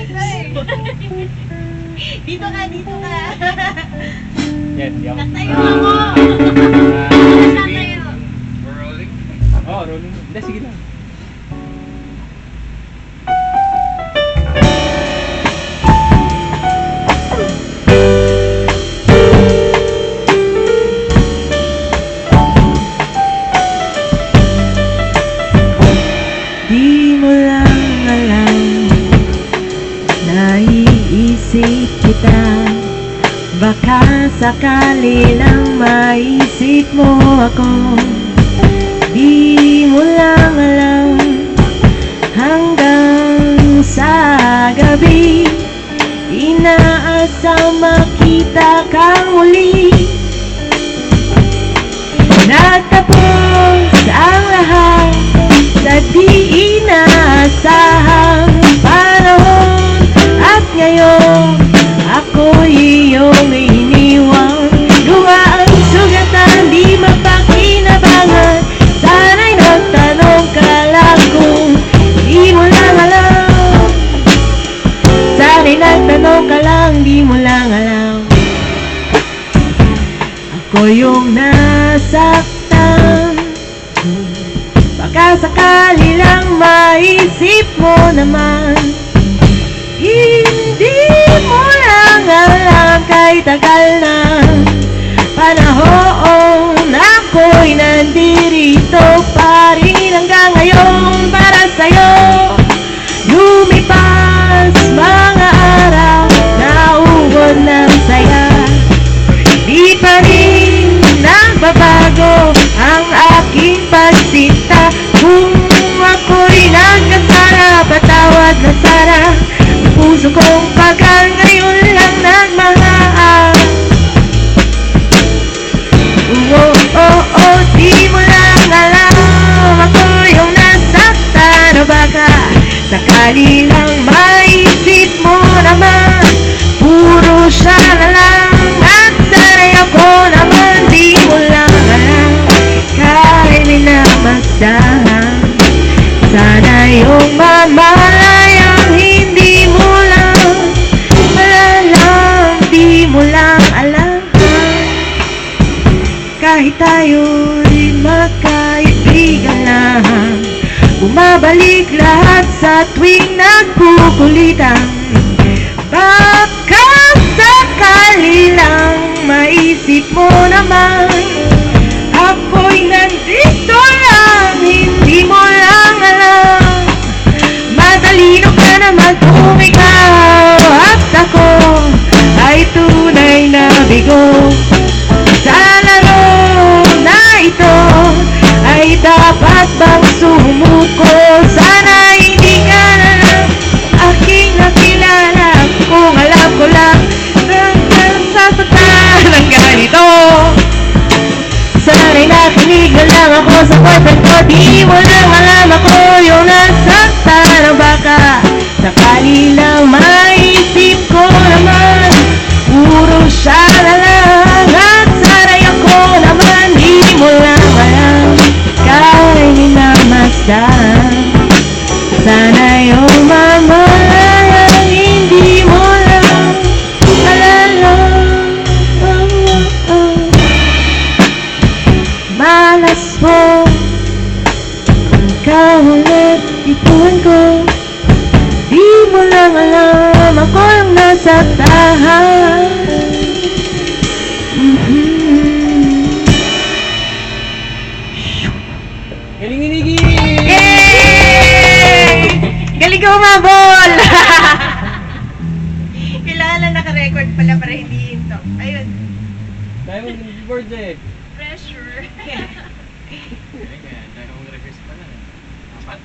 Dito ka, dito ka. Yan, di ako. Natayo ako. Saan tayo? We're rolling? Oo, rolling. Hindi, sige lang. Di mo lang alam, naiisip kita. Baka sakali lang maisip mo ako. Di mo lang alam, hanggang sa gabi inaasam makita kang muli. Nagtapos ang lahat sa di inaasahang panahon, at ngayon ako'y iyong iniwan. Luha ang sugatan, di mapakinabangan. Sana'y nagtanong ka lang kung di mo lang alam. Sana'y nagtanong ka lang, di mo lang alam. Ako yung nasaktan. Baka sakali lang maisip mo naman. Hindi mo lang alam, kay tagal na panahon ako'y nandirito pa rin hanggang ngayon para sa'yo. Lumipas mga araw, nauwan ng saya. Di pa rin nagbabago ang aking pagsinta. Kung ako'y nagkasala, patawad na sana. Ang puso kong pagkal ngayon lang nagmahal. Oh, oh, oh, di mo lang alam, ako yung nasaktan. O baka sakali lang maisip mo naman, puro siya na lang at sana'y ako naman. Di mo lang alam, kahit minamasdahan. Sana yung mamalayang hindi mo lang alam, di mo lang alam. Kahit tayo'y magkaibigan lang, bumabalik lahat sa tuwing nagkukulitan. Baka sakali lang maisip mo naman, ako'y nandito lang, hindi mo lang alam. Matalino ka naman kung ikaw at ako ay tunay na bigo. Sa laro na ito ay dapat bang sumuko? Sana hindi ka na lang aking nakilala. Kung alam ko lang hanggang sasaktan ng ganito. Sana'y nakinig na lang ako sa boyfriend ko. Di mo lang alam, ako yung nasaktan. O baka sakali lang maisip ko naman, puro siya na lang at sana'y ako naman. Di mo lang alam, kahit minamasdan. Sana yung mamalayang hindi mo lang alam. Oh, oh, oh. Malas po ikaw ulit ipuan ko. Di mo lang alam, ako yung nasaktan. Galing ni Niggy! Yay! Galing ka umabol! Kailangan naka-record pala para hindi hinto. Ayun. Dahil mo board eh. Pressure. Dahil kung reverse pa lang. Apat.